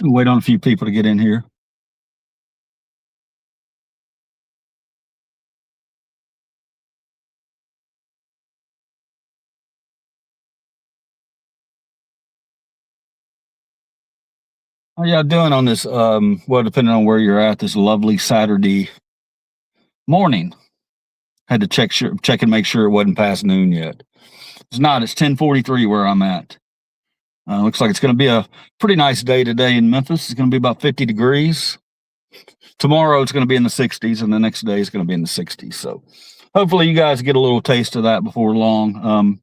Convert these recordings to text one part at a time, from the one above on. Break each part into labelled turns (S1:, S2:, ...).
S1: Wait on a few people to get in here. How y'all doing on this? Well, depending on where you're at, this lovely Saturday morning. Had to check and make sure it wasn't past noon yet. It's not. It's 10:43 where I'm at. Looks like it's going to be a pretty nice day today in Memphis. It's going to be about 50 degrees. Tomorrow it's going to be in the 60s, and the next day it's going to be in the 60s. So hopefully you guys get a little taste of that before long.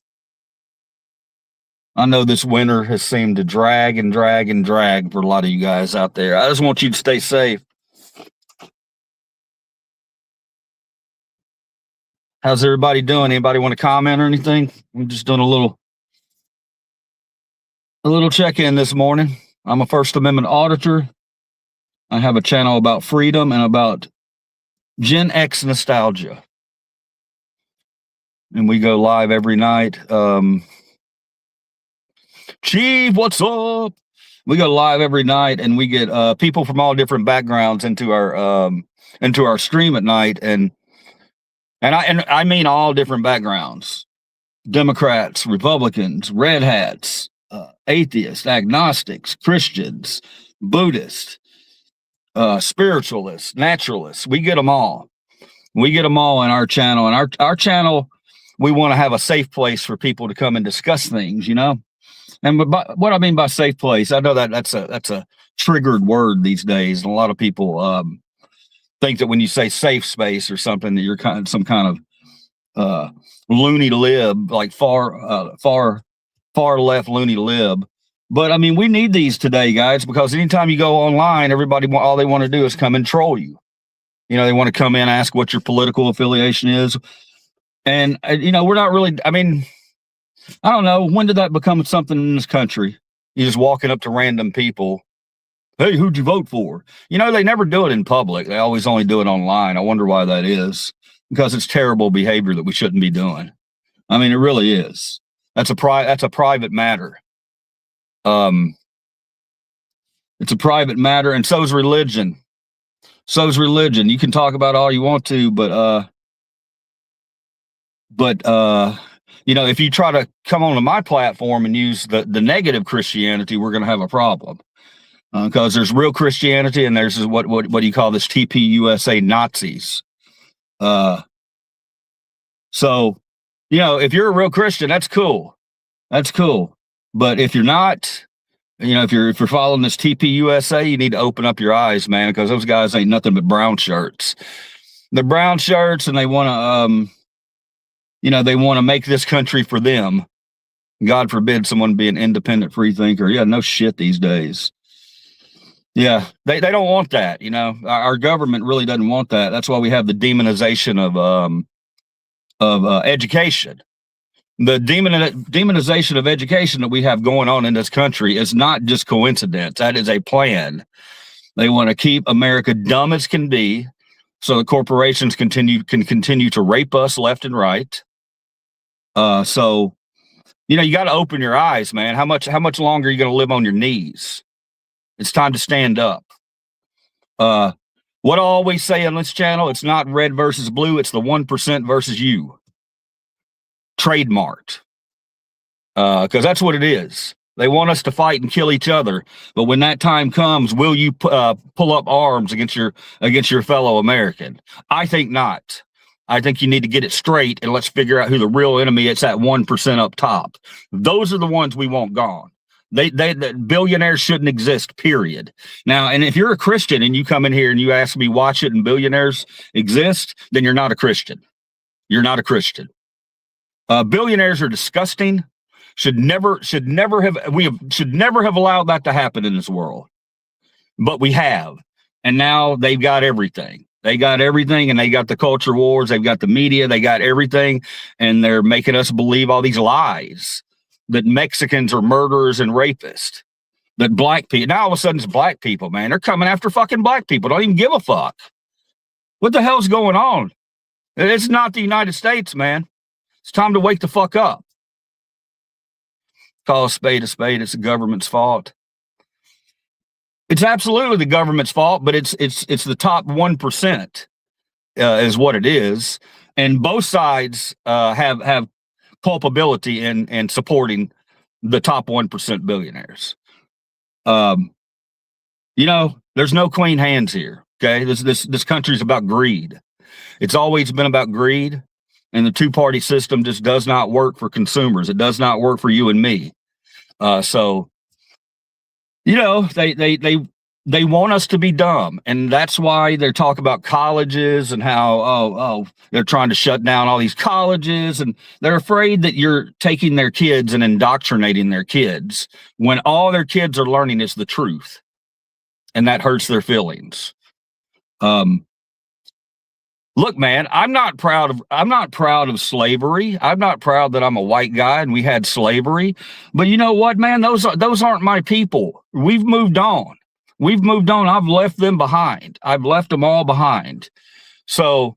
S1: I know this winter has seemed to drag and drag and drag for a lot of you guys out there. I just want you to stay safe. How's everybody doing? Anybody want to comment or anything? I'm just doing a little check-in this morning. I'm a First Amendment auditor. I have a channel about freedom and about Gen X nostalgia. And we go live every night. Chief, what's up? We go live every night, and we get people from all different backgrounds into our stream at night, and I mean all different backgrounds: Democrats, Republicans, red hats, atheists, agnostics, Christians, Buddhists, spiritualists, naturalists. We get them all. We get them all in our channel, and our channel, we want to have a safe place for people to come and discuss things, you know. And what I mean by safe place, I know that's a triggered word these days, and a lot of people think that when you say safe space or something, that you're some kind of loony lib, like far left loony lib. But I mean, we need these today, guys, because anytime you go online, everybody all they want to do is come and troll you. You know, they want to come in, ask what your political affiliation is, and you know, we're not really. I mean, I don't know. When did that become something in this country? You just walking up to random people. Hey, who'd you vote for? You know, they never do it in public. They always only do it online. I wonder why that is. Because it's terrible behavior that we shouldn't be doing. I mean, it really is. That's a private matter. It's a private matter, and so is religion. So is religion. You can talk about all you want to, but you know, if you try to come onto my platform and use the negative Christianity, we're going to have a problem. Because there's real Christianity and there's what do you call this TPUSA Nazis. So, you know, if you're a real Christian, that's cool. That's cool. But if you're not, you know, if you're following this TPUSA, you need to open up your eyes, man, because those guys ain't nothing but brown shirts. They're brown shirts, and they want to, you know, they want to make this country for them. God forbid someone be an independent free thinker. Yeah, no shit these days. Yeah, they don't want that. You know, our government really doesn't want that. That's why we have the demonization of education. The demonization of education that we have going on in this country is not just coincidence. That is a plan. They want to keep America dumb as can be, so the corporations can continue to rape us left and right. So, you know, you got to open your eyes, man. How much longer are you going to live on your knees? It's time to stand up. What I always say on this channel, it's not red versus blue. It's the 1% versus you. Trademarked. Because that's what it is. They want us to fight and kill each other. But when that time comes, will you pull up arms against your fellow American? I think not. I think you need to get it straight, and let's figure out who the real enemy is, at 1% up top. Those are the ones we want gone. The billionaires shouldn't exist, period. Now, and if you're a Christian and you come in here and you ask me, watch it and billionaires exist, then you're not a Christian. You're not a Christian. Billionaires are disgusting. Should never have allowed that to happen in this world. But we have. And now they've got everything. They got everything, and they got the culture wars. They've got the media. They got everything. And they're making us believe all these lies that Mexicans are murderers and rapists, that black people, now all of a sudden it's black people, man. They're coming after fucking black people. Don't even give a fuck. What the hell's going on? It's not the United States, man. It's time to wake the fuck up. Call a spade a spade. It's the government's fault. It's absolutely the government's fault, but it's the top 1% is what it is. And both sides have culpability in supporting the top 1% billionaires. There's no clean hands here. Okay, this country's about greed. It's always been about greed, and the two-party system just does not work for consumers. It does not work for you and me. They want us to be dumb, and that's why they talk about colleges and how they're trying to shut down all these colleges, and they're afraid that you're taking their kids and indoctrinating their kids when all their kids are learning is the truth, and that hurts their feelings. Look, man, I'm not proud of slavery. I'm not proud that I'm a white guy and we had slavery. But you know what, man? Those aren't my people. We've moved on. I've left them behind. I've left them all behind. So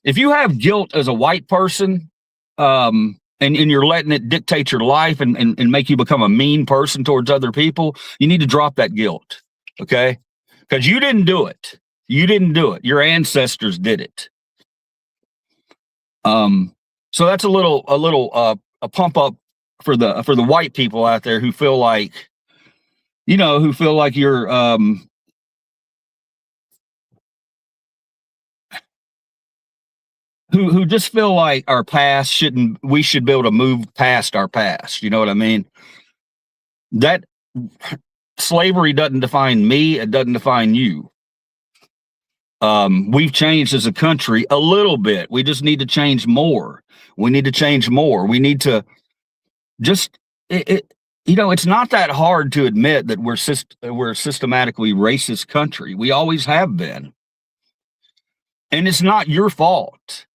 S1: if you have guilt as a white person, and you're letting it dictate your life and make you become a mean person towards other people, you need to drop that guilt. Okay? Because you didn't do it. Your ancestors did it. So that's a little pump up for the white people out there who feel like, you're, who just feel like our past we should be able to move past our past. You know what I mean? That slavery doesn't define me. It doesn't define you. We've changed as a country a little bit. We just need to change more. We need to just, it's not that hard to admit that we're a systematically racist country. We always have been. And it's not your fault.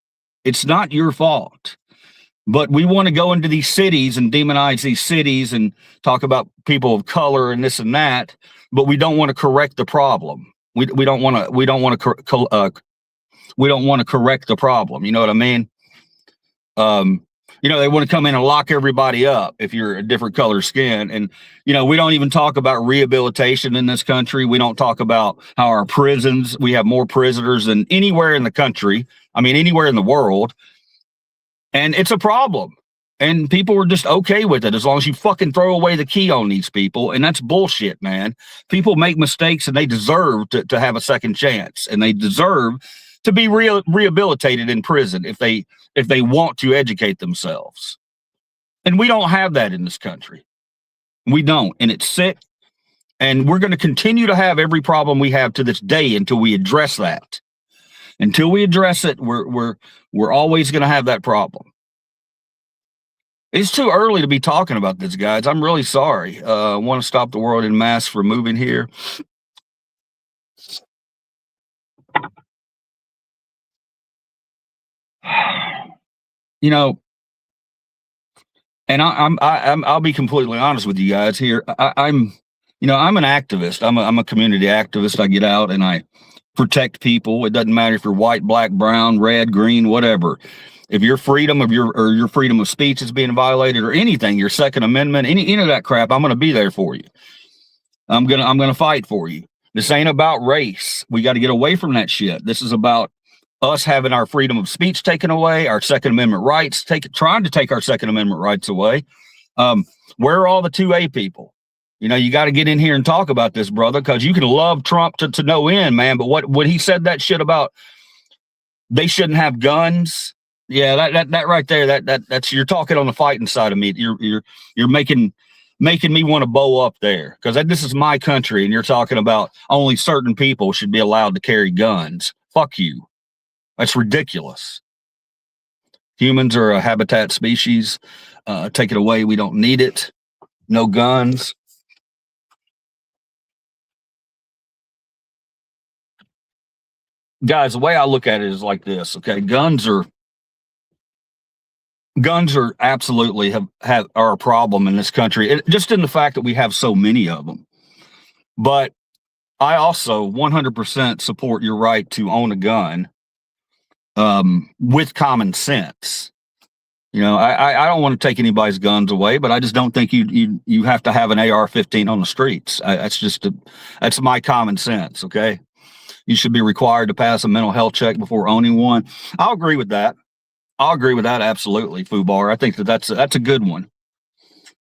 S1: But we want to go into these cities and demonize these cities and talk about people of color and this and that, but we don't want to correct the problem. We don't want to correct the problem. You know what I mean? They want to come in and lock everybody up if you're a different color skin. And, we don't even talk about rehabilitation in this country. We don't talk about how our prisons, we have more prisoners than anywhere in the country. I mean, anywhere in the world. And it's a problem. And people are just okay with it as long as you fucking throw away the key on these people. And that's bullshit, man. People make mistakes and they deserve to have a second chance. And they deserve to be rehabilitated in prison if they want to educate themselves. And we don't have that in this country. We don't. And it's sick. And we're going to continue to have every problem we have to this day until we address that. Until we address it, we're always going to have that problem. It's too early to be talking about this, guys. I'm really sorry. I want to stop the world en masse from moving here. And I'll be completely honest with you guys here. I'm an activist. I'm a community activist. I get out and I protect people. It doesn't matter if you're white, black, brown, red, green, whatever. If your freedom of your freedom of speech is being violated or anything, your Second Amendment, any of that crap, I'm going to be there for you. I'm going to fight for you. This ain't about race. We got to get away from that shit. This is about us having our freedom of speech taken away, our Second Amendment rights, trying to take our Second Amendment rights away. Where are all the 2A people? You got to get in here and talk about this, brother, because you can love Trump to no end, man. But what he said that shit about they shouldn't have guns. Yeah, that right there, that's you're talking on the fighting side of me. You're making me want to bow up there because this is my country, and you're talking about only certain people should be allowed to carry guns. Fuck you. That's ridiculous. Humans are a habitat species. Take it away. We don't need it. No guns. Guys, the way I look at it is like this. Okay, guns are absolutely are a problem in this country. Just in the fact that we have so many of them. But I also 100% support your right to own a gun with common sense. I don't want to take anybody's guns away, but I just don't think you have to have an AR-15 on the streets. That's my common sense. Okay, you should be required to pass a mental health check before owning one. I'll agree with that. Absolutely, Fubar. I think that's a good one.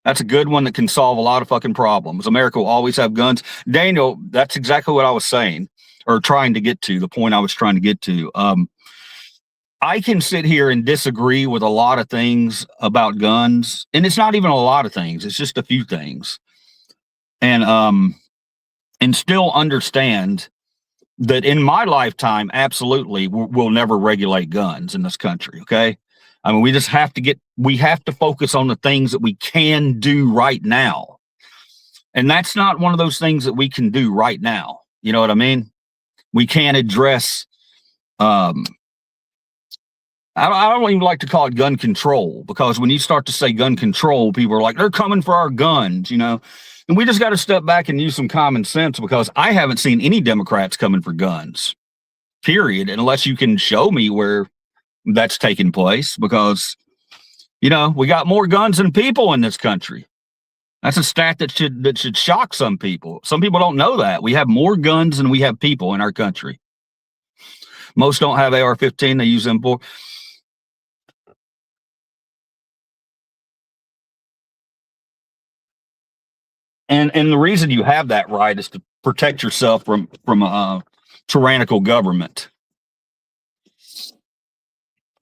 S1: That's a good one that can solve a lot of fucking problems. America will always have guns. Daniel, that's exactly what I was saying or trying to get to, the point I was trying to get to. I can sit here and disagree with a lot of things about guns, and it's not even a lot of things. It's just a few things. And still understand that in my lifetime, absolutely, we'll never regulate guns in this country. Okay. I mean, we have to focus on the things that we can do right now. And that's not one of those things that we can do right now. You know what I mean? We can't address, I don't even like to call it gun control, because when you start to say gun control, people are like, they're coming for our guns, and we just got to step back and use some common sense, because I haven't seen any Democrats coming for guns, period, unless you can show me where that's taking place, because, we got more guns than people in this country. That's a stat that should shock some people. Some people don't know that. We have more guns than we have people in our country. Most don't have AR-15. They use them for. And the reason you have that right is to protect yourself from a tyrannical government.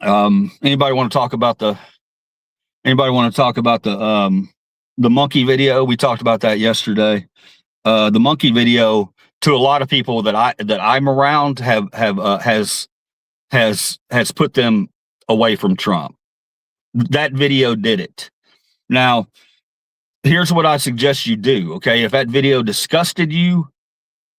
S1: Anybody want to talk about the monkey video? We talked about that yesterday. The monkey video, to a lot of people that I'm around, has put them away from Trump. That video did it. Now, here's what I suggest you do. Okay, if that video disgusted you,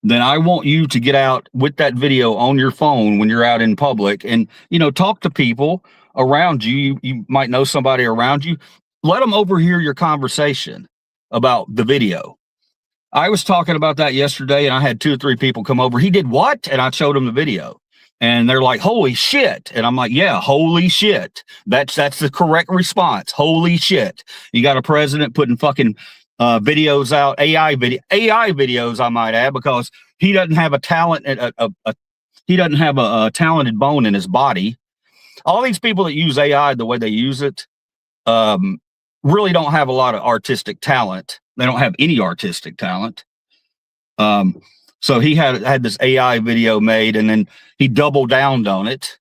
S1: then I want you to get out with that video on your phone when you're out in public and, talk to people around you. You might know somebody around you. Let them overhear your conversation about the video. I was talking about that yesterday, and I had 2 or 3 people come over. He did what? And I showed them the video, and they're like, holy shit. And I'm like, yeah, holy shit. That's the correct response. Holy shit. You got a president putting fucking videos out, AI videos, I might add, because he doesn't have a talented bone in his body. All these people that use AI the way they use it really don't have a lot of artistic talent. They don't have any artistic talent. So he had this AI video made, and then he doubled down on it,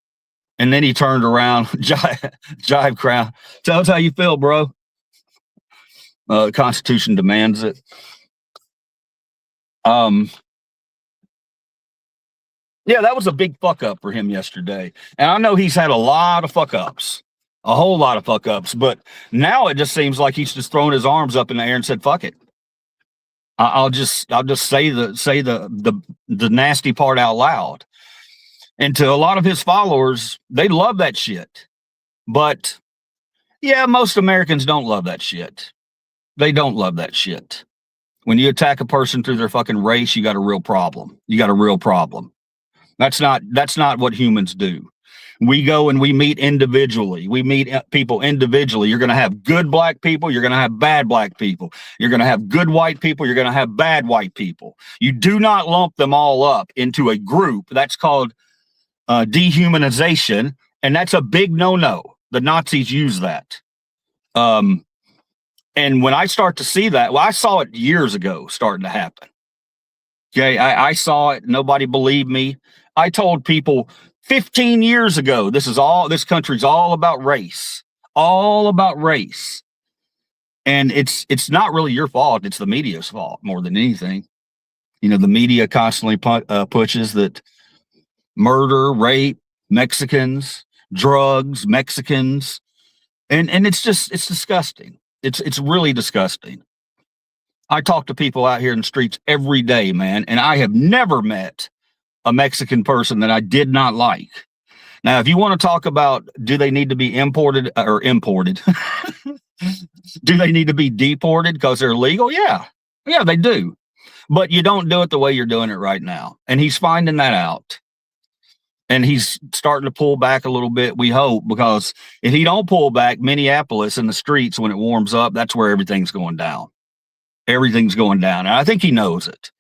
S1: and then he turned around, jive crowd. Tell us how you feel, bro. The Constitution demands it. Yeah, that was a big fuck up for him yesterday. And I know he's had a lot of fuck ups, a whole lot of fuck ups, but now it just seems like he's just thrown his arms up in the air and said, fuck it. I'll just say the nasty part out loud. And to a lot of his followers, they love that shit. But yeah, most Americans don't love that shit. They don't love that shit. When you attack a person through their fucking race, you got a real problem. That's not what humans do. We go and we meet individually. We meet people individually. You're going to have good black people. You're going to have bad black people. You're going to have good white people. You're going to have bad white people. You do not lump them all up into a group. That's called dehumanization. And that's a big no-no. The Nazis use that. And when I start to see that, I saw it years ago starting to happen. Okay, I saw it. Nobody believed me. I told people 15 years ago, this country's all about race, all about race. And it's not really your fault. It's the media's fault more than anything. You know, the media constantly pushes that murder, rape, Mexicans, drugs, Mexicans, and it's disgusting. It's really disgusting. I talk to people out here in the streets every day, man, and I have never met a Mexican person that I did not like. Now, if you want to talk about do they need to be imported or imported, do they need to be deported because they're illegal? Yeah, they do. But you don't do it the way you're doing it right now. And he's finding that out. And he's starting to pull back a little bit, we hope, because if he don't pull back, Minneapolis in the streets, when it warms up, that's where everything's going down. Everything's going down. And I think he knows it.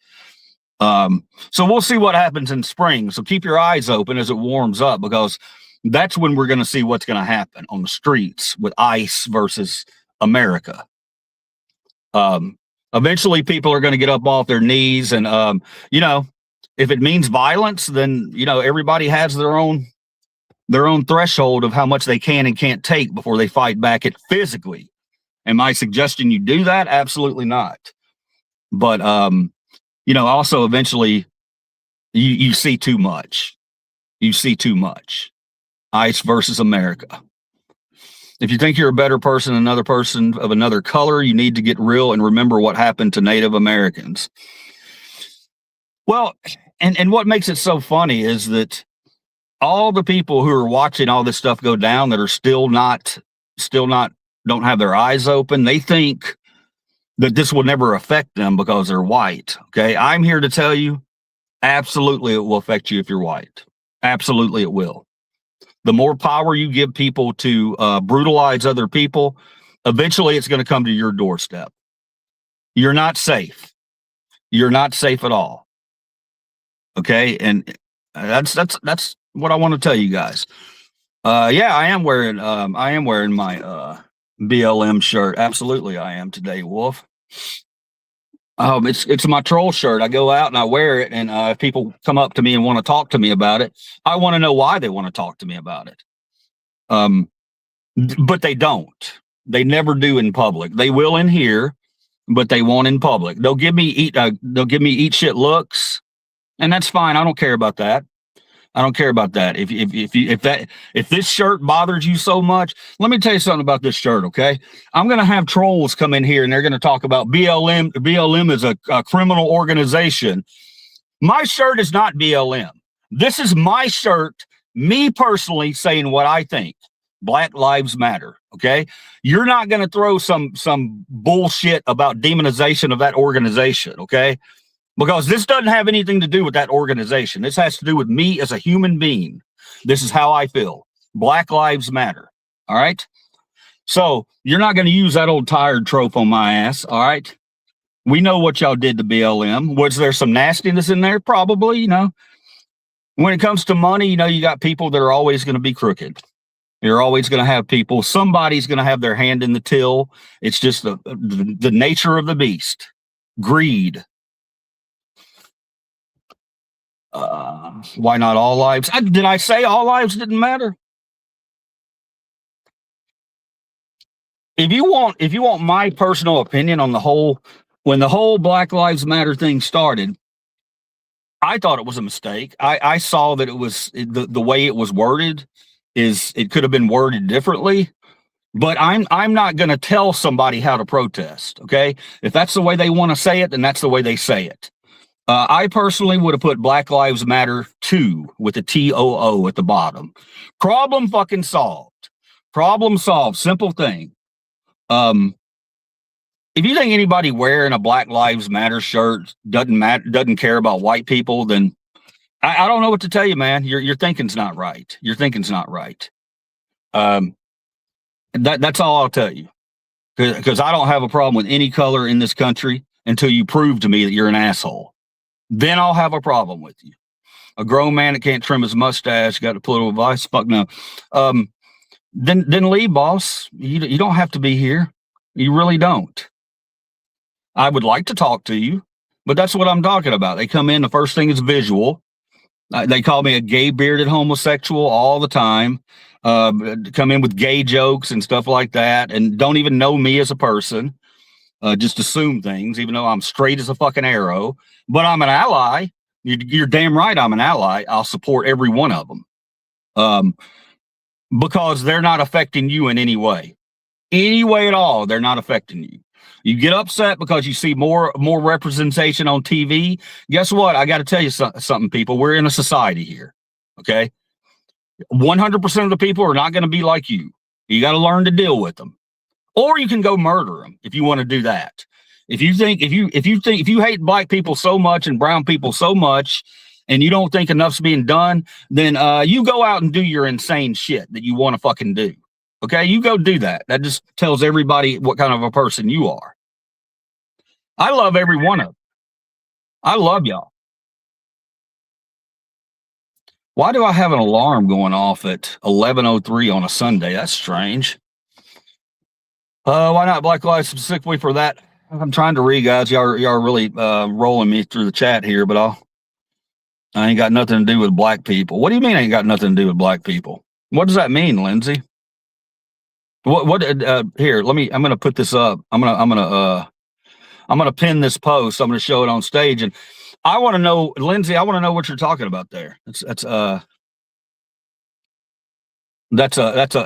S1: So we'll see what happens in spring. So keep your eyes open as it warms up, because that's when we're going to see what's going to happen on the streets with ICE versus America. Eventually people are going to get up off their knees and, you know, if it means violence, then, you know, everybody has their own threshold of how much they can and can't take before they fight back it physically. Am I suggesting you do that? Absolutely not. But, you know, also eventually you see too much. You see too much. ICE versus America. If you think you're a better person than another person of another color, you need to get real and remember what happened to Native Americans. Well, and what makes it so funny is that all the people who are watching all this stuff go down that are still not don't have their eyes open, they think that this will never affect them because they're white. Okay, I'm here to tell you, absolutely it will affect you if you're white. Absolutely it will. The more power you give people to brutalize other people, eventually it's going to come to your doorstep. You're not safe. You're not safe at all. Okay, and that's what I want to tell you guys. Yeah, I am wearing my BLM shirt. Absolutely, I am today, Wolf. It's my troll shirt. I go out and I wear it, and if people come up to me and want to talk to me about it, I want to know why they want to talk to me about it. But they don't. They never do in public. They will in here, but they won't in public. They'll give me eat shit looks, and that's fine. I don't care about that. I don't care about that. If this shirt bothers you so much, let me tell you something about this shirt, okay? I'm going to have trolls come in here and they're going to talk about BLM. BLM is a criminal organization. My shirt is not BLM. This is my shirt, me personally saying what I think. Black Lives Matter, okay? You're not going to throw some bullshit about demonization of that organization, okay? Because this doesn't have anything to do with that organization. This has to do with me as a human being. This is how I feel. Black Lives Matter. All right. So you're not going to use that old tired trope on my ass. All right. We know what y'all did to BLM. Was there some nastiness in there? Probably, you know. When it comes to money, you know, you got people that are always going to be crooked. You're always going to have people. Somebody's going to have their hand in the till. It's just the nature of the beast. Greed. Why not all lives? Did I say all lives didn't matter? If you want my personal opinion on when the whole Black Lives Matter thing started, I thought it was a mistake. I saw that it was the way it was worded it could have been worded differently. But I'm not going to tell somebody how to protest. Okay, if that's the way they want to say it, then that's the way they say it. I personally would have put Black Lives Matter 2 with a TOO at the bottom. Problem fucking solved. Problem solved. Simple thing. If you think anybody wearing a Black Lives Matter shirt doesn't care about white people, then I don't know what to tell you, man. Your thinking's not right. Your thinking's not right. That's all I'll tell you. Because I don't have a problem with any color in this country until you prove to me that you're an asshole. Then I'll have a problem with you. A grown man that can't trim his mustache, got a political advice. Fuck no. Then leave, boss. You don't have to be here. You really don't. I would like to talk to you, but that's what I'm talking about. They come in, the first thing is visual. They call me a gay bearded homosexual all the time. Come in with gay jokes and stuff like that, and don't even know me as a person. Just assume things, even though I'm straight as a fucking arrow. But I'm an ally. You're damn right. I'm an ally. I'll support every one of them, because they're not affecting you in any way at all. They're not affecting you. You get upset because you see more representation on TV. Guess what? I got to tell you something, people. We're in a society here. Okay, 100% of the people are not going to be like you. You got to learn to deal with them, or you can go murder them if you want to do that. If you hate black people so much and brown people so much, and you don't think enough's being done, then you go out and do your insane shit that you want to fucking do. Okay, you go do that. That just tells everybody what kind of a person you are. I love every one of them. I love y'all. Why do I have an alarm going off at 11:03 on a Sunday? That's strange. Why not Black Lives specifically for that? I'm trying to read, guys. Y'all are really rolling me through the chat here, but I ain't got nothing to do with black people. What do you mean I ain't got nothing to do with black people? What does that mean, Lindsay? What here, I'm gonna put this up. I'm gonna pin this post. I'm gonna show it on stage, and I want to know, Lindsay, I want to know what you're talking about there. That's an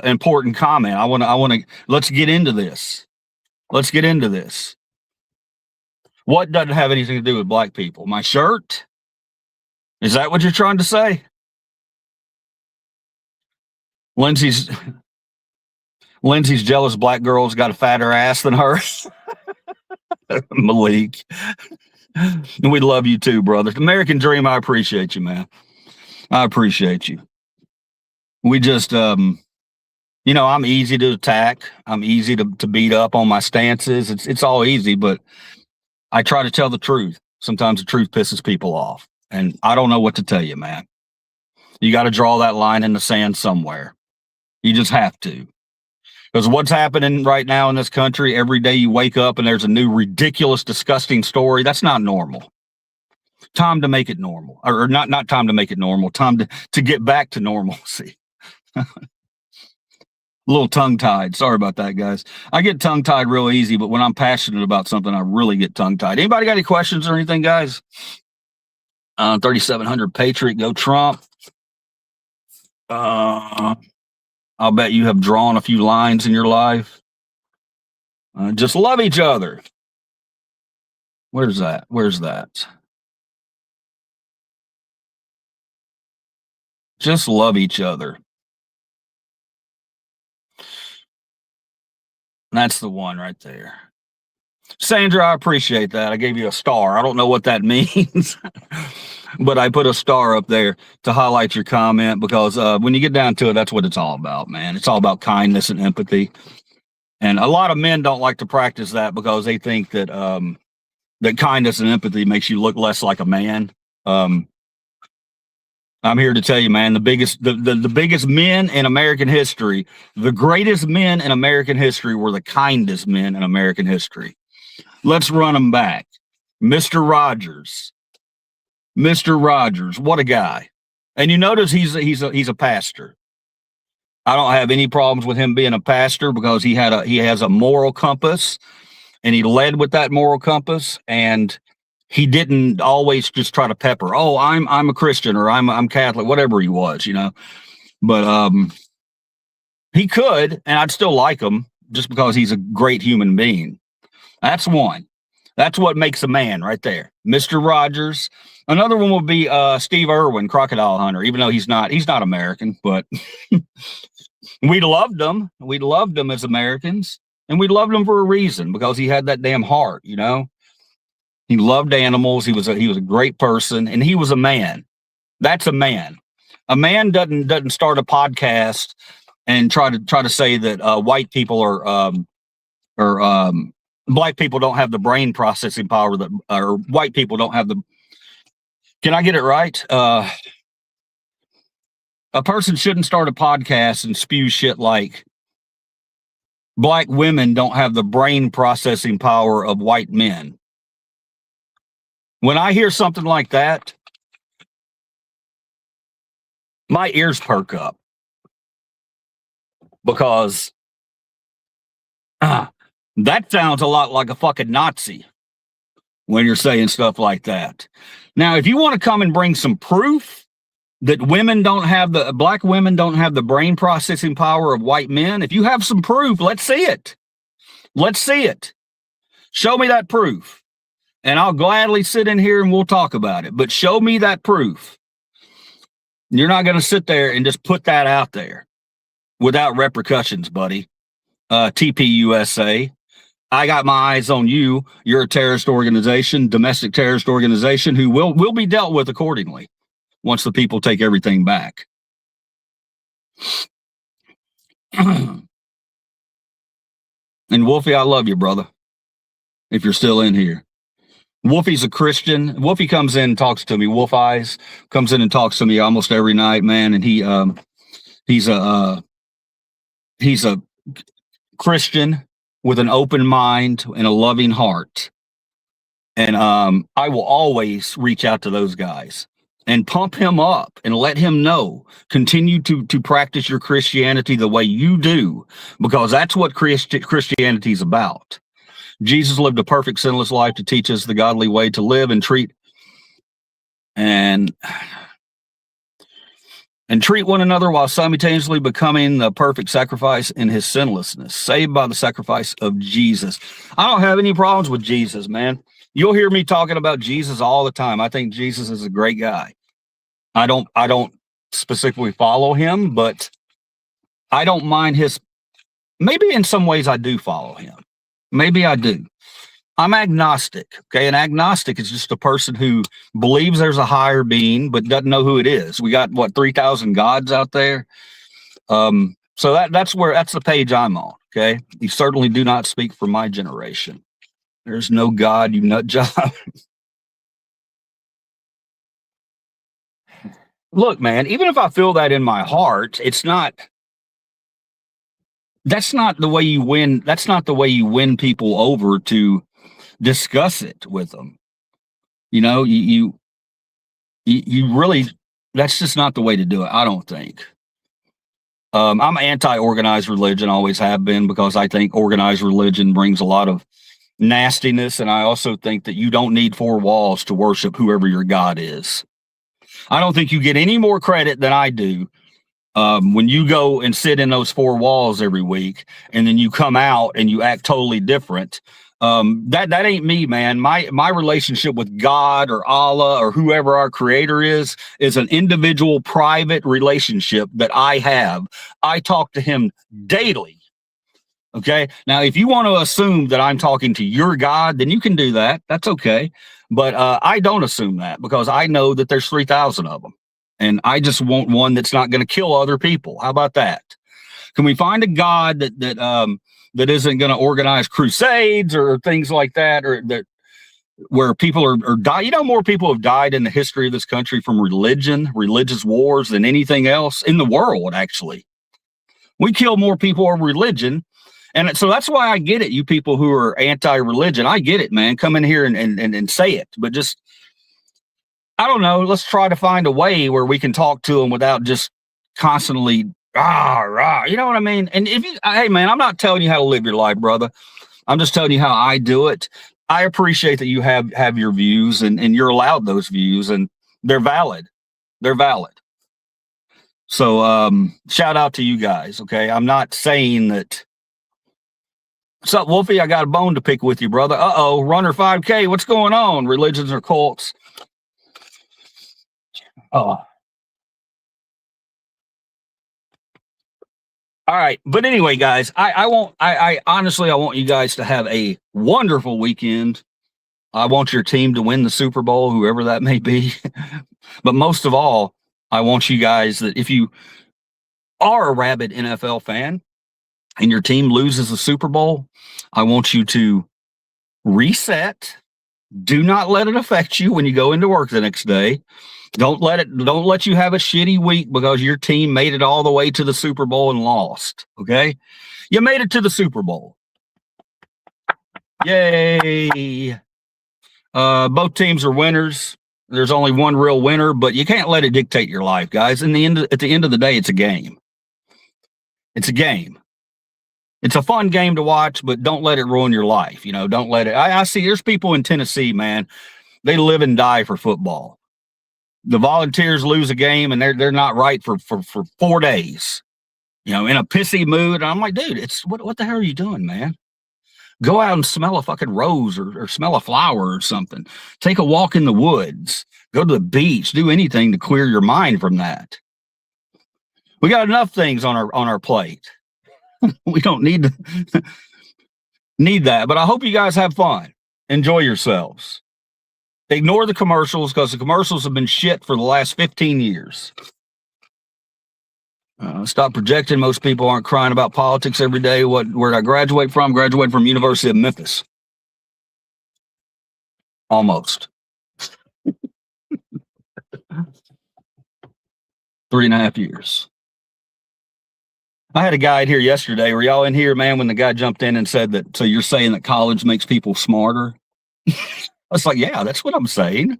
S1: important comment. I want to let's get into this. Let's get into this. What doesn't have anything to do with black people? My shirt? Is that what you're trying to say? Lindsay's jealous black girl's got a fatter ass than her. Malik. We love you too, brother. American Dream, I appreciate you, man. I appreciate you. We just I'm easy to attack. I'm easy to beat up on my stances. It's all easy, but I try to tell the truth. Sometimes the truth pisses people off. And I don't know what to tell you, man. You got to draw that line in the sand somewhere. You just have to. Because what's happening right now in this country, every day you wake up and there's a new ridiculous, disgusting story. That's not normal. Time to make it normal. Or not time to make it normal. Time to get back to normalcy. A little tongue-tied. Sorry about that, guys. I get tongue-tied real easy, but when I'm passionate about something, I really get tongue-tied. Anybody got any questions or anything, guys? 3,700 Patriot, go Trump. I'll bet you have drawn a few lines in your life. Just love each other. Where's that? Just love each other. That's the one right there. Sandra, I appreciate that. I gave you a star. I don't know what that means, but I put a star up there to highlight your comment because when you get down to it, that's what it's all about, man. It's all about kindness and empathy. And a lot of men don't like to practice that because they think that that kindness and empathy makes you look less like a man. I'm here to tell you, man, the biggest men in American history, the greatest men in American history were the kindest men in American history. Let's run them back. Mr. Rogers, what a guy. And you notice he's a pastor. I don't have any problems with him being a pastor because he has a moral compass, and he led with that moral compass, and he didn't always just try to pepper. Oh, I'm a Christian, or I'm Catholic, whatever he was, But he could, and I'd still like him just because he's a great human being. That's one. That's what makes a man right there. Mr. Rogers. Another one would be Steve Irwin, crocodile hunter, even though he's not American, but we loved him. We loved him as Americans, and we loved him for a reason, because he had that damn heart, He loved animals. He was a great person, and he was a man. That's a man. A man doesn't start a podcast and try to say that white people or black people don't have the brain processing power that, or white people don't have the. Can I get it right? A person shouldn't start a podcast and spew shit like black women don't have the brain processing power of white men. When I hear something like that, my ears perk up because that sounds a lot like a fucking Nazi when you're saying stuff like that. Now, if you want to come and bring some proof that black women don't have the brain processing power of white men, if you have some proof, let's see it. Let's see it. Show me that proof. And I'll gladly sit in here and we'll talk about it. But show me that proof. You're not going to sit there and just put that out there without repercussions, buddy. TPUSA. I got my eyes on you. You're a terrorist organization, domestic terrorist organization who will be dealt with accordingly once the people take everything back. And Wolfie, I love you, brother. If you're still in here. Wolfie's a Christian. Wolfie comes in and talks to me. Wolf Eyes comes in and talks to me almost every night, man. And he's a Christian with an open mind and a loving heart. And I will always reach out to those guys and pump him up and let him know, continue to practice your Christianity the way you do, because that's what Christianity is about. Jesus lived a perfect, sinless life to teach us the godly way to live and treat one another while simultaneously becoming the perfect sacrifice in his sinlessness, saved by the sacrifice of Jesus. I don't have any problems with Jesus, man. You'll hear me talking about Jesus all the time. I think Jesus is a great guy. I don't specifically follow him, but I don't mind maybe in some ways I do follow him. Maybe I do. I'm agnostic. Okay. An agnostic is just a person who believes there's a higher being, but doesn't know who it is. We got 3,000 gods out there. So that's the page I'm on. Okay. You certainly do not speak for my generation. There's no God, you nut job. Look, man, even if I feel that in my heart, that's not the way you win. That's not the way you win people over to discuss it with them. You know, you really, that's just not the way to do it. I don't think. I'm anti-organized religion, always have been, because I think organized religion brings a lot of nastiness. And I also think that you don't need four walls to worship whoever your God is. I don't think you get any more credit than I do when you go and sit in those four walls every week, and then you come out and you act totally different. That ain't me, man. My relationship with God or Allah or whoever our creator is an individual, private relationship that I have. I talk to him daily. Okay. Now, if you want to assume that I'm talking to your God, then you can do that. That's okay. But I don't assume that, because I know that there's 3,000 of them. And I just want one that's not going to kill other people. How about that? Can we find a God that isn't going to organize crusades or things like that, or that where people are dying? You know, more people have died in the history of this country from religious wars than anything else in the world, actually. We kill more people over religion. And so that's why I get it, you people who are anti-religion. I get it, man. Come in here and say it. But just, I don't know, let's try to find a way where we can talk to them without just constantly, you know what I mean? And hey, man, I'm not telling you how to live your life, brother. I'm just telling you how I do it. I appreciate that you have your views and you're allowed those views, and they're valid. They're valid. So shout out to you guys, okay? I'm not saying that. What's up, Wolfie? I got a bone to pick with you, brother. Uh-oh, Runner 5K, what's going on? Religions or cults? Oh. All right. But anyway, guys, I honestly want you guys to have a wonderful weekend. I want your team to win the Super Bowl, whoever that may be. But most of all, I want you guys that if you are a rabid NFL fan and your team loses the Super Bowl, I want you to reset. Do not let it affect you when you go into work the next day. Don't let you have a shitty week because your team made it all the way to the Super Bowl and lost. Okay. You made it to the Super Bowl. Yay. Both teams are winners. There's only one real winner, but you can't let it dictate your life, guys. At the end of the day, it's a game. It's a game. It's a fun game to watch, but don't let it ruin your life. Don't let it. I see there's people in Tennessee, man. They live and die for football. The Volunteers lose a game and they're not right for 4 days, in a pissy mood. And I'm like, dude, it's what the hell are you doing, man? Go out and smell a fucking rose or smell a flower or something. Take a walk in the woods. Go to the beach. Do anything to clear your mind from that. We got enough things on our plate. We don't need that. But I hope you guys have fun. Enjoy yourselves. Ignore the commercials because the commercials have been shit for the last 15 years. Stop projecting. Most people aren't crying about politics every day. Where did I graduate from? Graduated from University of Memphis. Almost. 3.5 years. I had a guy in here yesterday. Were y'all in here, man, when the guy jumped in and said that, so you're saying that college makes people smarter? I was like, yeah, that's what I'm saying.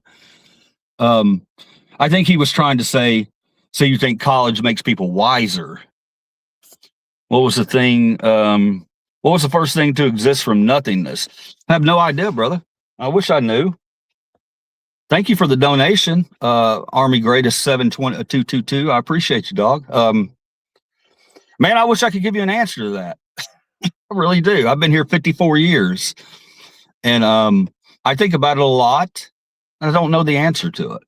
S1: I think he was trying to say, so you think college makes people wiser? What was the thing? What was the first thing to exist from nothingness? I have no idea, brother. I wish I knew. Thank you for the donation, Army Greatest 72222. I appreciate you, dog. Man, I wish I could give you an answer to that. I really do. I've been here 54 years, and I think about it a lot. I don't know the answer to it.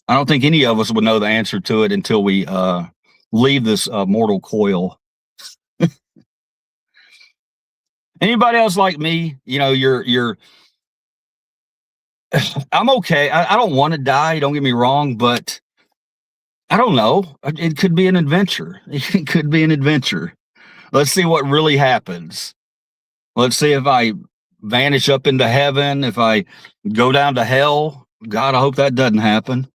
S1: I don't think any of us would know the answer to it until we leave this mortal coil. Anybody else like me? You're. I'm okay. I don't want to die. Don't get me wrong, but I don't know. It could be an adventure. It could be an adventure. Let's see what really happens. Let's see if I vanish up into heaven, if I go down to hell. God, I hope that doesn't happen.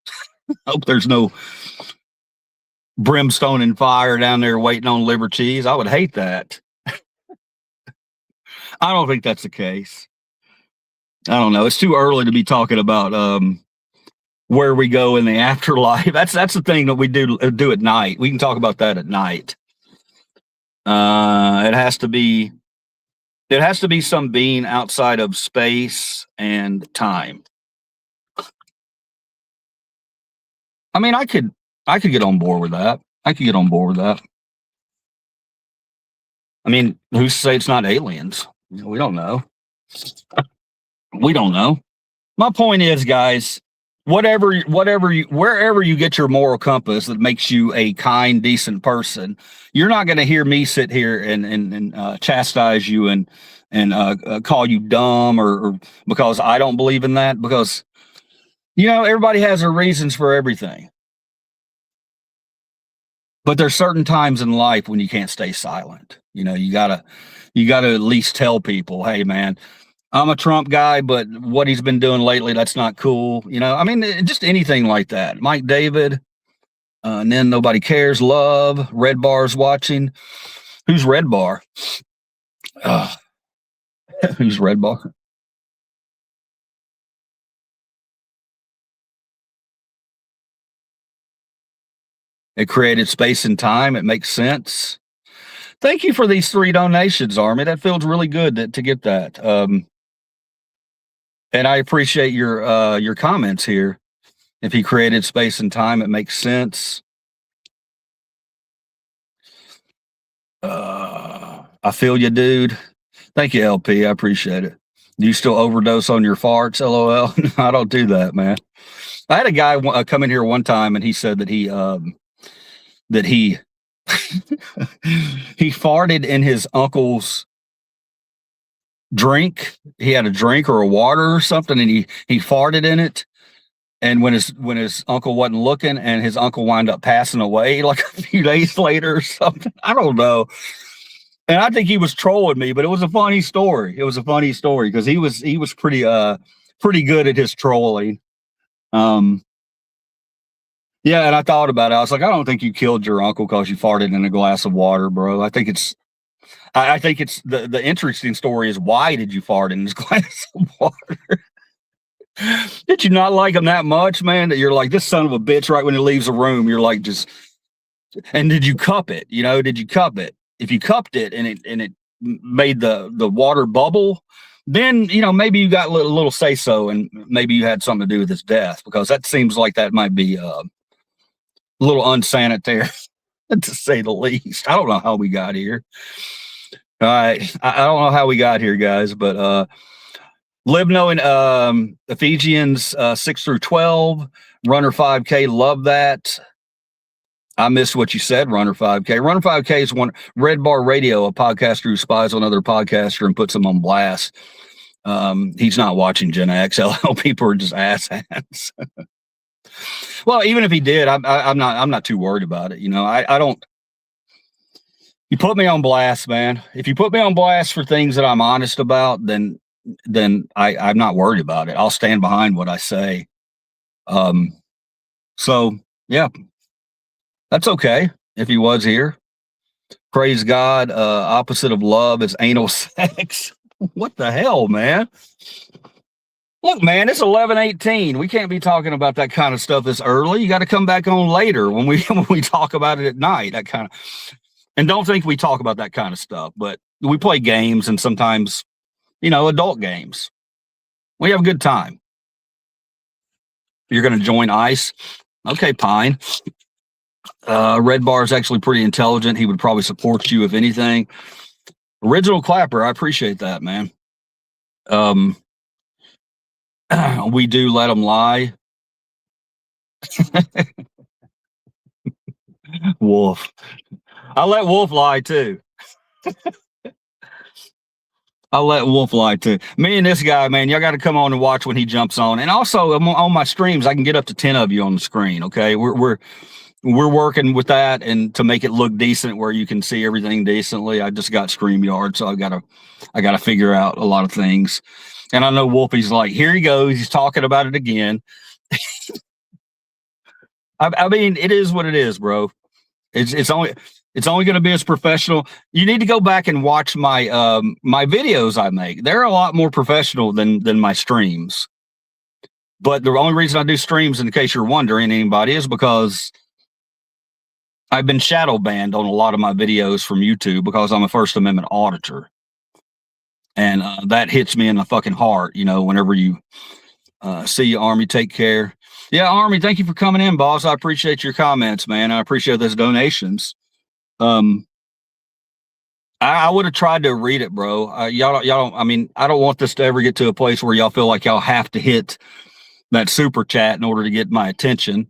S1: I hope there's no brimstone and fire down there waiting on liver cheese. I would hate that. I don't think that's the case. I don't know. It's too early to be talking about where we go in the afterlife. That's the thing that we do at night. We can talk about that at night. It has to be some being outside of space and time. I mean, I could get on board with that. I mean, who's to say it's not aliens? We don't know. My point is, guys, wherever you get your moral compass that makes you a kind, decent person, you're not going to hear me sit here and chastise you and call you dumb or because I don't believe in that, because everybody has their reasons for everything. But there's certain times in life when you can't stay silent. You gotta at least tell people, hey man, I'm a Trump guy, but what he's been doing lately, that's not cool. I mean, just anything like that. Mike David, and then Nobody Cares, Love, Red Bar's watching. Who's Red Bar? Who's Red Bar? It created space and time. It makes sense. Thank you for these 3 donations, Army. That feels really good to get that. And I appreciate your comments here. If he created space and time, it makes sense. I feel you, dude. Thank you, LP. I appreciate it. Do you still overdose on your farts? LOL. I don't do that, man. I had a guy come in here one time, and he said that he he farted in his uncle's drink. He had a drink or a water or something, and he farted in it. And when his uncle wasn't looking, and his uncle wound up passing away like a few days later or something. I don't know. And I think he was trolling me, but it was a funny story. Because he was pretty good at his trolling. Yeah, and I thought about it. I was like, I don't think you killed your uncle because you farted in a glass of water, bro. I think it's the interesting story is, why did you fart in this glass of water? Did you not like him that much, man? That you're like, this son of a bitch, right when he leaves the room, you're like, just, and did you cup it? You know, did you cup it? If you cupped it and it made the water bubble, then, you know, maybe you got a little say so, and maybe you had something to do with his death, because that seems like that might be a little unsanitary to say the least. I don't know how we got here. All right. I don't know how we got here, guys, but live knowing Ephesians 6-12, Runner 5K, love that. I missed what you said, Runner 5K. Runner 5K is one Red Bar Radio, a podcaster who spies on other podcaster and puts them on blast. He's not watching Gen X. LL people are just asshats. Well, even if he did, I'm not too worried about it. You know, I don't. You put me on blast, man. If you put me on blast for things that I'm honest about, then I'm not worried about it. I'll stand behind what I say. So yeah, that's okay if he was here. Praise God. Opposite of love is anal sex. What the hell, man? Look, man, it's 11:18. We can't be talking about that kind of stuff this early. You got to come back on later when we talk about it at night. That kind of, and don't think we talk about that kind of stuff, but we play games, and sometimes, you know, adult games. We have a good time. You're going to join ICE. Okay, Pine. Red Bar is actually pretty intelligent. He would probably support you if anything. Original Clapper, I appreciate that, man. We do let them lie. Wolf. I let Wolf lie too. I'll let Wolf lie too. Me and this guy, man, y'all got to come on and watch when he jumps on. And also on my streams, I can get up to 10 of you on the screen. Okay, we're working with that, and to make it look decent where you can see everything decently. I just got StreamYard, so I gotta figure out a lot of things. And I know Wolfie's like, here he goes, he's talking about it again. I mean, it is what it is, bro. It's only going to be as professional. You need to go back and watch my my videos I make. They're a lot more professional than my streams. But the only reason I do streams, in case you're wondering, anybody, is because I've been shadow banned on a lot of my videos from YouTube because I'm a First Amendment auditor. And that hits me in the fucking heart, you know, whenever you see you, Army. Take care. Yeah, Army, thank you for coming in, boss. I appreciate your comments, man. I appreciate those donations. I would have tried to read it, bro. Y'all don't, I mean, I don't want this to ever get to a place where y'all feel like y'all have to hit that super chat in order to get my attention.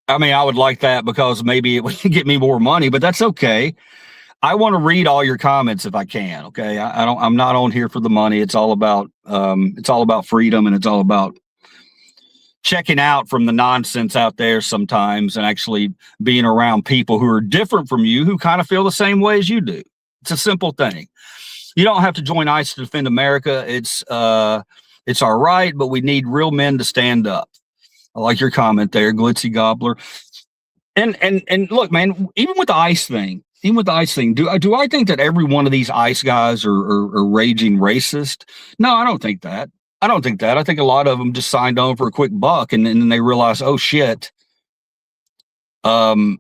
S1: I mean, I would like that because maybe it would get me more money, but that's okay. I want to read all your comments if I can. Okay. I'm not on here for the money. It's all about freedom, and it's all about checking out from the nonsense out there sometimes, and actually being around people who are different from you, who kind of feel the same way as you do. It's a simple thing. You don't have to join ICE to defend America. It's our right, but we need real men to stand up. I like your comment there, Glitzy Gobbler. And look, man, even with the ICE thing, do I think that every one of these ICE guys are raging racist? No, I don't think that. I think a lot of them just signed on for a quick buck, and then they realize, oh shit. Well,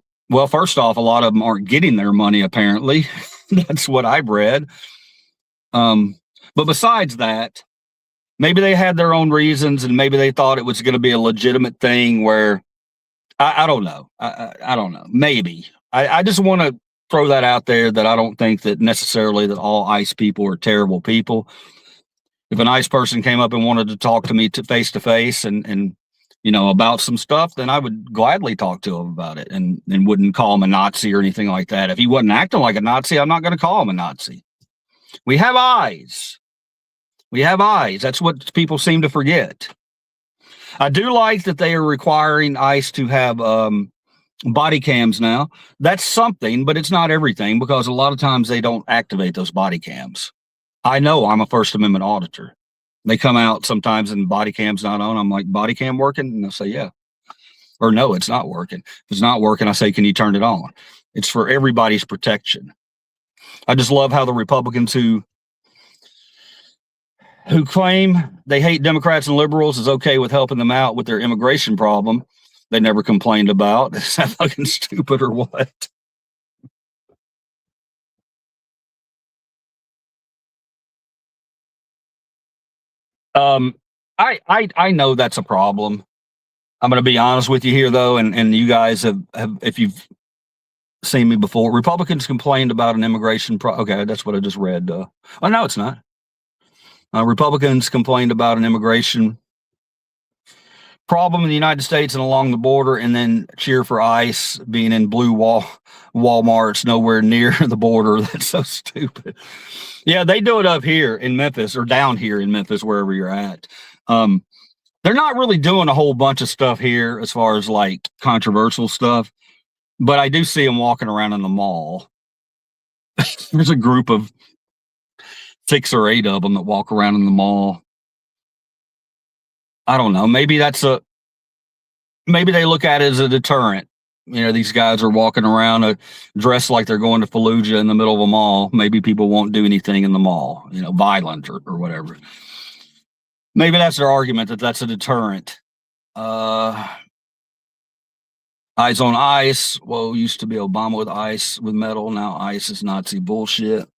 S1: first off, a lot of them aren't getting their money, apparently. That's what I've read. But besides that, maybe they had their own reasons, and maybe they thought it was going to be a legitimate thing where I don't know. I don't know. Maybe. I just want to throw that out there, that I don't think that necessarily that all ICE people are terrible people. If a nice person came up and wanted to talk to me face to face and you know, about some stuff, then I would gladly talk to him about it, and wouldn't call him a Nazi or anything like that. If he wasn't acting like a Nazi, I'm not going to call him a Nazi. We have eyes. That's what people seem to forget. I do like that they are requiring ICE to have body cams now. That's something, but it's not everything, because a lot of times they don't activate those body cams. I know, I'm a First Amendment auditor. They come out sometimes and body cam's not on. I'm like, body cam working? And they'll say, yeah. Or no, it's not working. If it's not working, I say, can you turn it on? It's for everybody's protection. I just love how the Republicans who who claim they hate Democrats and liberals is okay with helping them out with their immigration problem they never complained about. Is that fucking stupid or what? Um, I know that's a problem. I'm going to be honest with you here, though, and you guys have if you've seen me before, Republicans complained about an immigration okay, that's what I just read. Oh no, it's not. Republicans complained about an immigration problem in the United States and along the border, and then cheer for ICE being in Walmarts nowhere near the border. That's so stupid. Yeah, they do it up here in Memphis or down here in Memphis, wherever you're at. They're not really doing a whole bunch of stuff here as far as like controversial stuff, but I do see them walking around in the mall. There's a group of 6 or 8 of them that walk around in the mall. I don't know. Maybe they look at it as a deterrent. You know, these guys are walking around dressed like they're going to Fallujah in the middle of a mall. Maybe people won't do anything in the mall, you know, violent or whatever. Maybe that's their argument, that that's a deterrent. Eyes on Ice. Whoa, used to be Obama with ice with metal. Now ICE is Nazi bullshit.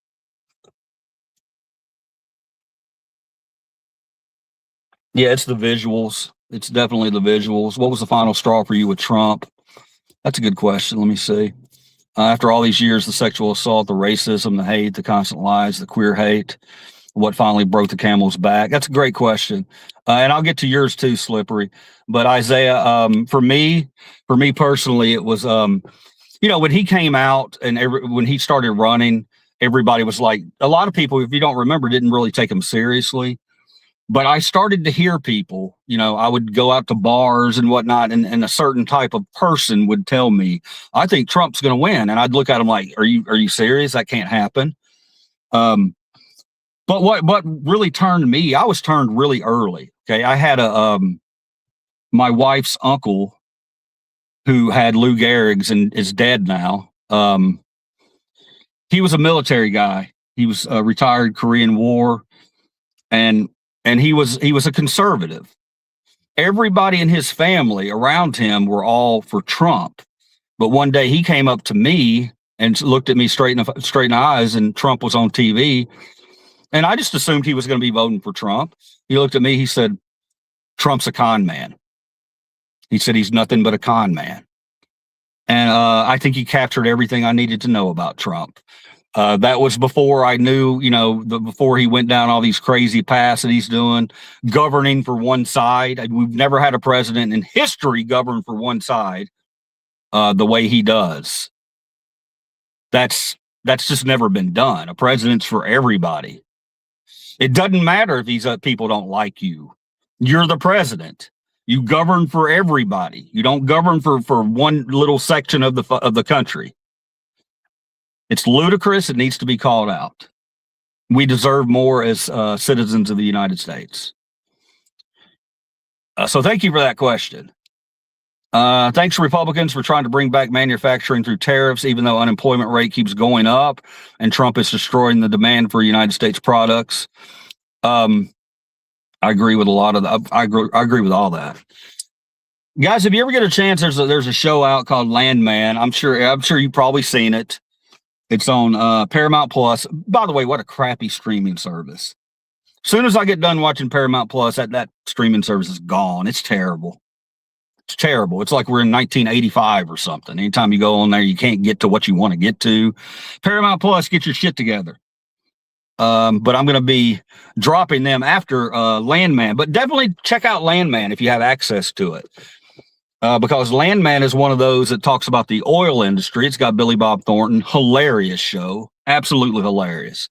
S1: Yeah, it's the visuals. It's definitely the visuals. What was the final straw for you with Trump? That's a good question. Let me see. After all these years, the sexual assault, the racism, the hate, the constant lies, the queer hate, what finally broke the camel's back? That's a great question. And I'll get to yours too, Slippery. But Isaiah, for me personally, it was, you know, when he came out and when he started running, everybody was like, a lot of people, if you don't remember, didn't really take him seriously. But I started to hear people, you know, I would go out to bars and whatnot, and a certain type of person would tell me, I think Trump's going to win. And I'd look at him like, are you serious? That can't happen. But what really turned me, I was turned really early. Okay. I had my wife's uncle who had Lou Gehrig's and is dead now. He was a military guy. He was a retired Korean War, and he was a conservative. Everybody in his family around him were all for Trump. But one day he came up to me and looked at me straight in the eyes, and Trump was on TV. And I just assumed he was going to be voting for Trump. He looked at me, he said, Trump's a con man. He said, he's nothing but a con man. And I think he captured everything I needed to know about Trump. That was before I knew, you know, before he went down all these crazy paths that he's doing, governing for one side. We've never had a president in history govern for one side the way he does. That's just never been done. A president's for everybody. It doesn't matter if these people don't like you. You're the president. You govern for everybody. You don't govern for one little section of the country. It's ludicrous. It needs to be called out. We deserve more as citizens of the United States. So thank you for that question. Thanks, Republicans, for trying to bring back manufacturing through tariffs, even though unemployment rate keeps going up and Trump is destroying the demand for United States products. I agree with a lot of that. I agree with all that. Guys, if you ever get a chance, there's a show out called Landman. I'm sure you've probably seen it. It's on Paramount Plus. By the way, what a crappy streaming service. As soon as I get done watching Paramount Plus, that streaming service is gone. It's terrible. It's terrible. It's like we're in 1985 or something. Anytime you go on there, you can't get to what you want to get to. Paramount Plus, get your shit together. But I'm going to be dropping them after Landman. But definitely check out Landman if you have access to it. Because Landman is one of those that talks about the oil industry. It's got Billy Bob Thornton. Hilarious show. Absolutely hilarious.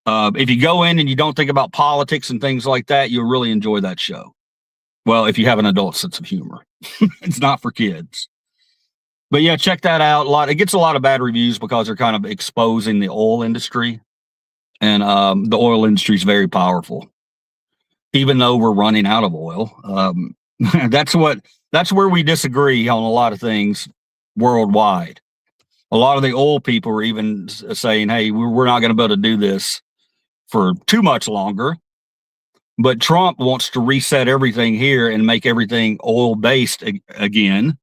S1: If you go in and you don't think about politics and things like that, you'll really enjoy that show. Well, if you have an adult sense of humor. It's not for kids. But yeah, check that out. It gets a lot of bad reviews because they're kind of exposing the oil industry. And the oil industry is very powerful. Even though we're running out of oil. That's where we disagree on a lot of things worldwide. A lot of the oil people are even saying, hey, we're not going to be able to do this for too much longer. But Trump wants to reset everything here and make everything oil based again.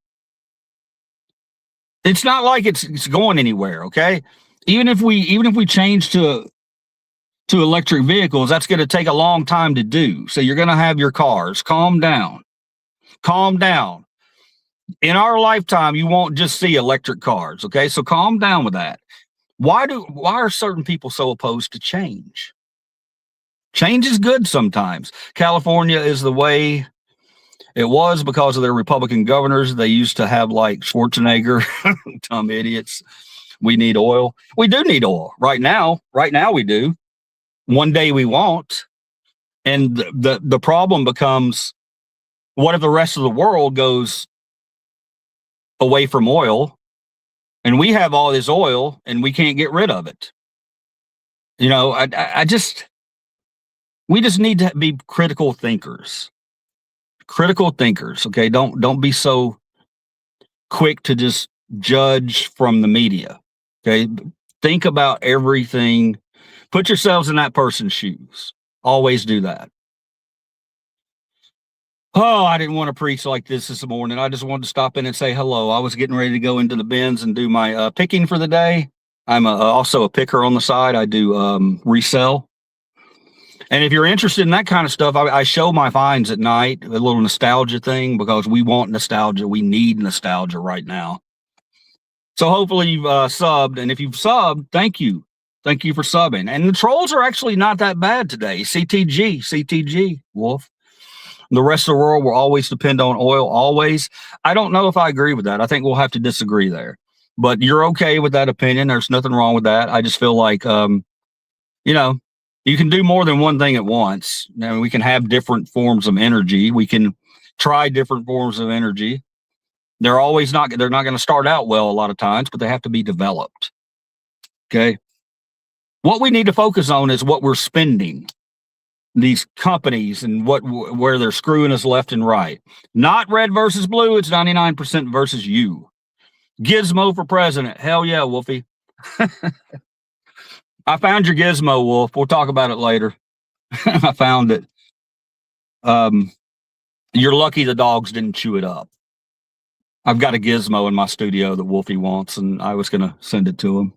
S1: It's not like it's going anywhere. Okay, even if we change to electric vehicles, that's going to take a long time to do. So you're going to have your cars. Calm down. Calm down. In our lifetime, you won't just see electric cars. Okay, so calm down with that. Why are certain people so opposed to change? Change is good sometimes. California is the way it was because of their Republican governors. They used to have like Schwarzenegger, dumb idiots. We need oil. We do need oil right now. Right now we do. One day we won't. And the problem becomes, what if the rest of the world goes away from oil and we have all this oil and we can't get rid of it? You know, we just need to be critical thinkers. Critical thinkers. Okay. Don't be so quick to just judge from the media. Okay. Think about everything. Put yourselves in that person's shoes. Always do that. Oh, I didn't want to preach like this morning. I just wanted to stop in and say hello. I was getting ready to go into the bins and do my picking for the day. I'm also a picker on the side. I do resell. And if you're interested in that kind of stuff, I show my finds at night, a little nostalgia thing, because we want nostalgia. We need nostalgia right now. So hopefully you've subbed. And if you've subbed, thank you. Thank you for subbing. And the trolls are actually not that bad today. CTG, Wolf. The rest of the world will always depend on oil, always. I don't know if I agree with that. I think we'll have to disagree there. But you're okay with that opinion. There's nothing wrong with that. I just feel like, you know, you can do more than one thing at once. Now, we can have different forms of energy. We can try different forms of energy. They're not going to start out well a lot of times, but they have to be developed. Okay. What we need to focus on is what we're spending. These companies and where they're screwing us left and right. Not red versus blue. It's 99% versus you. Gizmo for president. Hell yeah, Wolfie. I found your gizmo, Wolf. We'll talk about it later. I found it. You're lucky the dogs didn't chew it up. I've got a gizmo in my studio that Wolfie wants, and I was going to send it to him.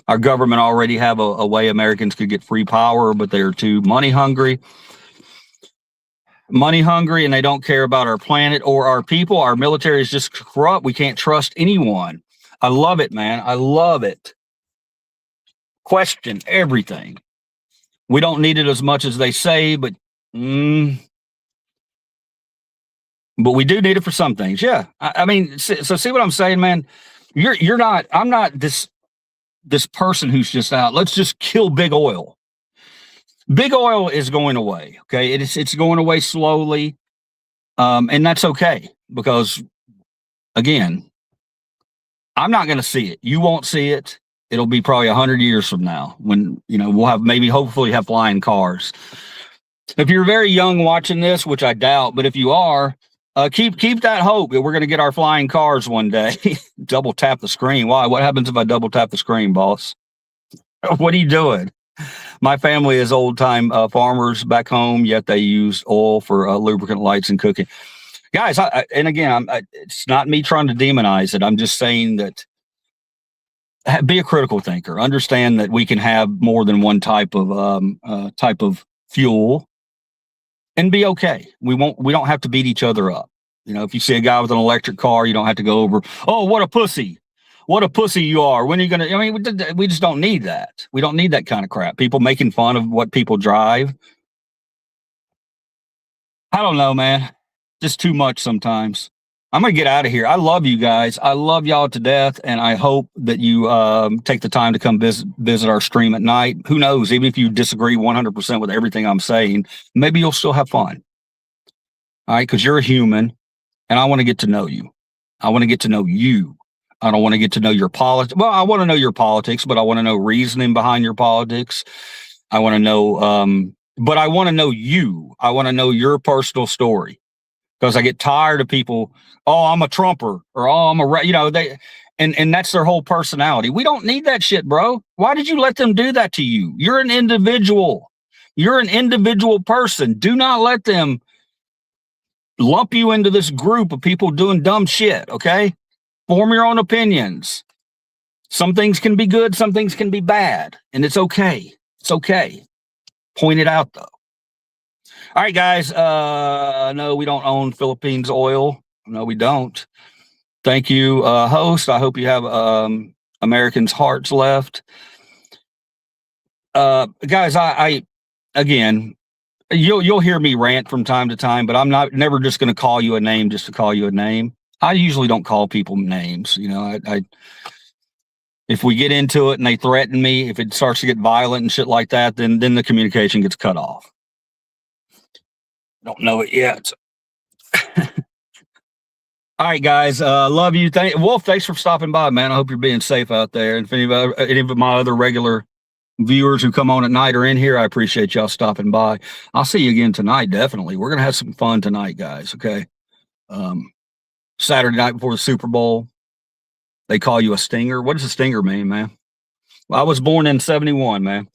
S1: Our government already have a way Americans could get free power, but they're too money hungry, and they don't care about our planet or our people. Our military is just corrupt. We can't trust anyone. I love it, man. I love it. Question everything. We don't need it as much as they say, but we do need it for some things. Yeah. I mean, so see what I'm saying, man? I'm not this person who's just out. Let's just kill big oil. Big oil is going away. Okay. It's going away slowly. And that's okay, because again, I'm not going to see it. You won't see it. It'll be probably 100 years from now when, we'll have hopefully have flying cars. If you're very young watching this, which I doubt, but if you are, keep that hope that we're going to get our flying cars one day. Double tap the screen. Why? What happens if I double tap the screen, boss? What are you doing? My family is old time farmers back home, yet they use oil for lubricant, lights, and cooking. Guys, it's not me trying to demonize it. I'm just saying that be a critical thinker. Understand that we can have more than one type of fuel, and be okay. We don't have to beat each other up. If you see a guy with an electric car, you don't have to go over, oh, what a pussy you are. When are you going to, we just don't need that. We don't need that kind of crap. People making fun of what people drive. I don't know, man. Just too much sometimes. I'm going to get out of here. I love you guys. I love y'all to death. And I hope that you take the time to come visit our stream at night. Who knows? Even if you disagree 100% with everything I'm saying, maybe you'll still have fun. All right. Because you're a human and I want to get to know you. I want to get to know you. I don't want to get to know your politics. Well, I want to know your politics, but I want to know reasoning behind your politics. I want to know, but I want to know you. I want to know your personal story. Because I get tired of people, oh, I'm a Trumper, or oh, I'm and that's their whole personality. We don't need that shit, bro. Why did you let them do that to you? You're an individual. You're an individual person. Do not let them lump you into this group of people doing dumb shit, okay? Form your own opinions. Some things can be good, some things can be bad, and it's okay. It's okay. Point it out, though. All right, guys. No, we don't own Philippines oil. No, we don't. Thank you, host. I hope you have Americans' hearts left. Guys, I again, you'll hear me rant from time to time, but I'm never just going to call you a name just to call you a name. I usually don't call people names. You know, I if we get into it and they threaten me, if it starts to get violent and shit like that, then the communication gets cut off. Don't know it yet. All right, guys. Love you. Wolf, thanks for stopping by, man. I hope you're being safe out there. And if any of my other regular viewers who come on at night are in here, I appreciate y'all stopping by. I'll see you again tonight. Definitely. We're going to have some fun tonight, guys. Okay. Saturday night before the Super Bowl. They call you a stinger. What does a stinger mean, man? Well, I was born in 71, man.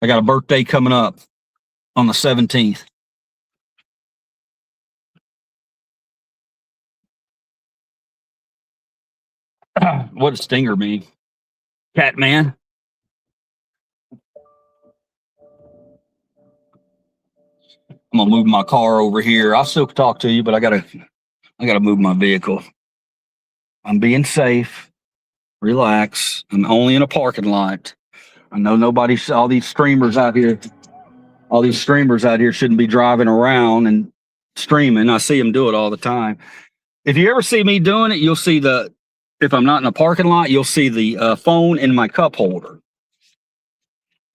S1: I got a birthday coming up on the 17th. What does stinger mean? Catman. I'm gonna move my car over here. I'll still talk to you, but I gotta move my vehicle. I'm being safe. Relax. I'm only in a parking lot. I know all these streamers out here shouldn't be driving around and streaming. I see them do it all the time. If you ever see me doing it, you'll see if I'm not in a parking lot, you'll see the phone in my cup holder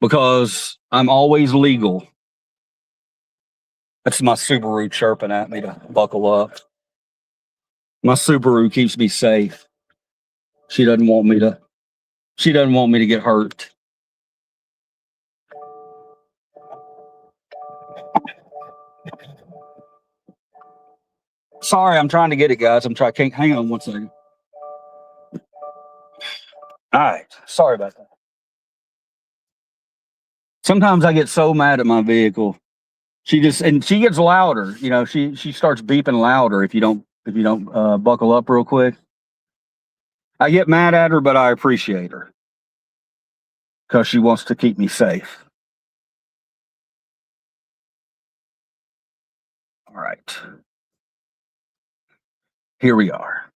S1: because I'm always legal. That's my Subaru chirping at me to buckle up. My Subaru keeps me safe. She doesn't want me to get hurt. Sorry, I'm trying to get it, guys. Can't hang on one second. All right. Sorry about that. Sometimes I get so mad at my vehicle. She gets louder. You know, she starts beeping louder if you don't buckle up real quick. I get mad at her, but I appreciate her because she wants to keep me safe. All right. Here we are.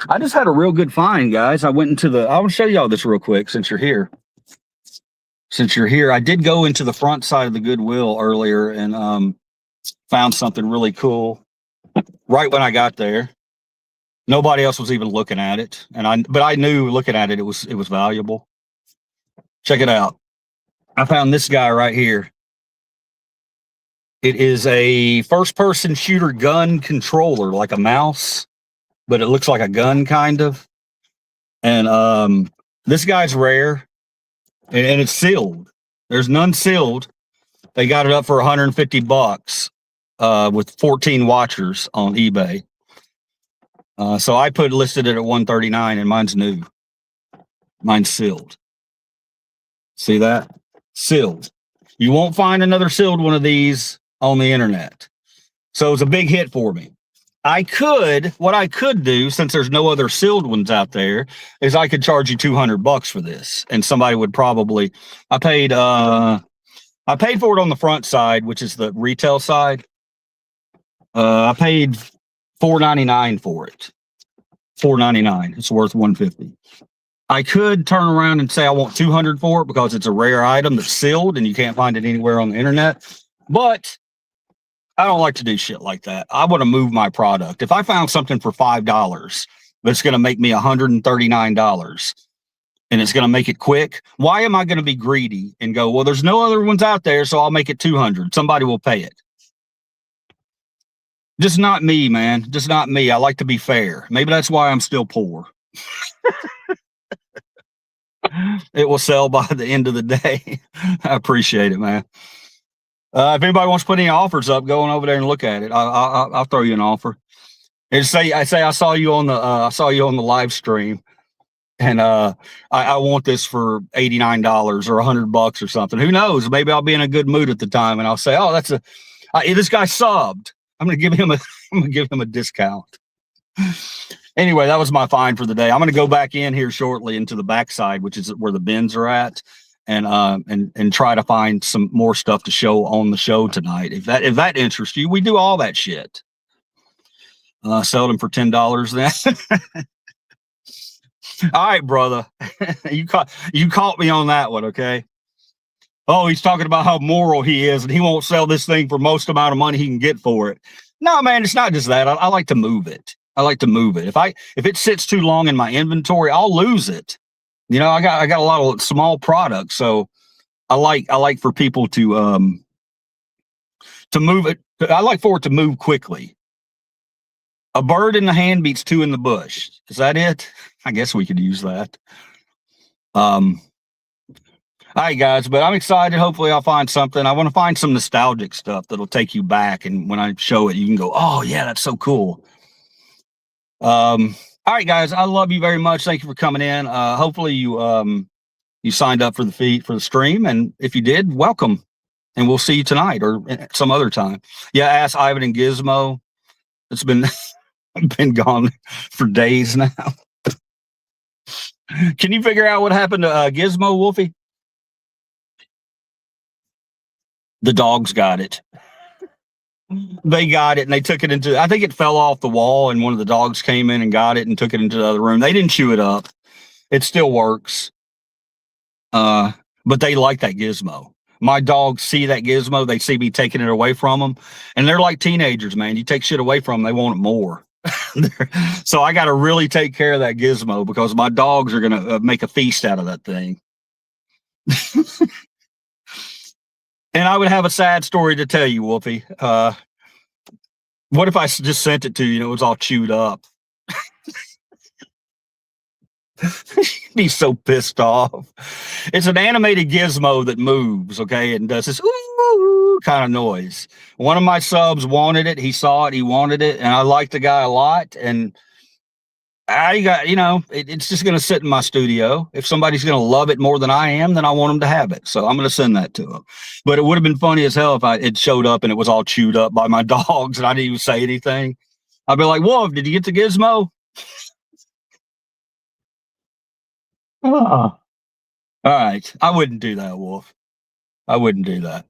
S1: I just had a real good find, guys. I want to show y'all this real quick since you're here. I did go into the front side of the Goodwill earlier and found something really cool right when I got there. Nobody else was even looking at it, but I knew looking at it, it was valuable. Check it out. I found this guy right here. It is a first-person shooter gun controller, like a mouse, but it looks like a gun kind of. And this guy's rare, and it's sealed. There's none sealed. They got it up for $150 with 14 watchers on eBay. So I listed it at $139, and mine's new. Mine's sealed. See that? Sealed. You won't find another sealed one of these on the internet. So it's a big hit for me. What I could do, since there's no other sealed ones out there, is I could charge you $200 for this, and somebody would probably. I paid for it on the front side, which is the retail side. I paid $4.99 for it. $4.99. It's worth $150. I could turn around and say I want $200 for it because it's a rare item that's sealed and you can't find it anywhere on the internet. But I don't like to do shit like that. I want to move my product. If I found something for $5 that's going to make me $139 and it's going to make it quick, why am I going to be greedy and go, well, there's no other ones out there, so I'll make it $200. Somebody will pay it. Just not me, man. Just not me. I like to be fair. Maybe that's why I'm still poor. It will sell by the end of the day. I appreciate it, man. If anybody wants to put any offers up, go on over there and look at it. I'll throw you an offer. And I saw you on the live stream. And I want this for $89 or $100 or something. Who knows? Maybe I'll be in a good mood at the time, and I'll say, "Oh, this guy subbed. I'm going to give him a discount." Anyway, that was my find for the day. I'm going to go back in here shortly into the backside, which is where the bins are at, and try to find some more stuff to show on the show tonight. If that interests you, we do all that shit. Sell them for $10 then. All right, brother. you caught me on that one, okay? Oh, he's talking about how moral he is, and he won't sell this thing for most amount of money he can get for it. No, man, it's not just that. I like to move it. If it sits too long in my inventory, I'll lose it. You know, I got a lot of small products, so I like for people to move it. I like for it to move quickly. A bird in the hand beats two in the bush. Is that it? I guess we could use that. All right, guys, but I'm excited. Hopefully I'll find something. I want to find some nostalgic stuff that'll take you back. And when I show it, you can go, "Oh yeah, that's so cool." All right, guys, I love you very much. Thank you for coming in. Hopefully you signed up for the stream. And if you did, welcome. And we'll see you tonight or some other time. Yeah, ask Ivan and Gizmo. It's been gone for days now. Can you figure out what happened to Gizmo, Wolfie? The dogs got it. They got it and they took it into, I think it fell off the wall and one of the dogs came in and got it and took it into the other room. They didn't chew it up. It still works. But they like that Gizmo. My dogs see that Gizmo. They see me taking it away from them. And they're like teenagers, man. You take shit away from them, they want it more. So I got to really take care of that Gizmo because my dogs are going to make a feast out of that thing. And I would have a sad story to tell you, Wolfie. What if I just sent it to you and it was all chewed up? Be so pissed off. It's an animated Gizmo that moves, okay, and does this ooh kind of noise. One of my subs wanted it. He saw it. He wanted it, and I like the guy a lot. And I got, it's just going to sit in my studio. If somebody's going to love it more than I am, then I want them to have it. So I'm going to send that to them. But it would have been funny as hell if it showed up and it was all chewed up by my dogs and I didn't even say anything. I'd be like, "Wolf, did you get the Gizmo?" All right. I wouldn't do that, Wolf. I wouldn't do that.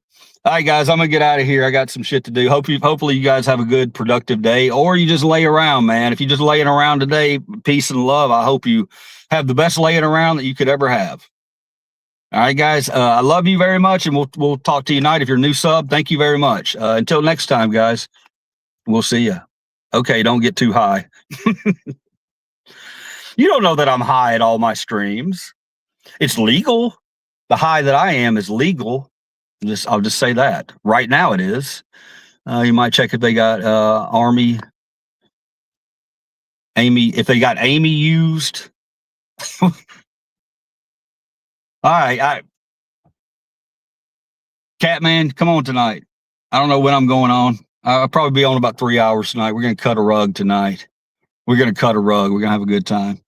S1: All right, guys, I'm going to get out of here. I got some shit to do. Hopefully you guys have a good, productive day, or you just lay around, man. If you're just laying around today, peace and love. I hope you have the best laying around that you could ever have. All right, guys, I love you very much, and we'll talk to you tonight. If you're a new sub, thank you very much. Until next time, guys, we'll see you. Okay, don't get too high. You don't know that I'm high at all my streams. It's legal. The high that I am is legal. I'll just say that. Right now it is. You might check if they got if they got Amy used. All right. Catman, come on tonight. I don't know when I'm going on. I'll probably be on about 3 hours tonight. We're going to cut a rug tonight. We're going to cut a rug. We're going to have a good time.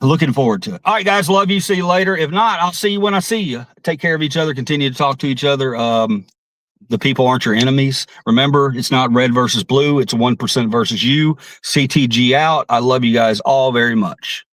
S1: Looking forward to it. All right, guys. Love you. See you later. If not, I'll see you when I see you. Take care of each other. Continue to talk to each other. The people aren't your enemies. Remember, it's not red versus blue. It's 1% versus you. CTG out. I love you guys all very much.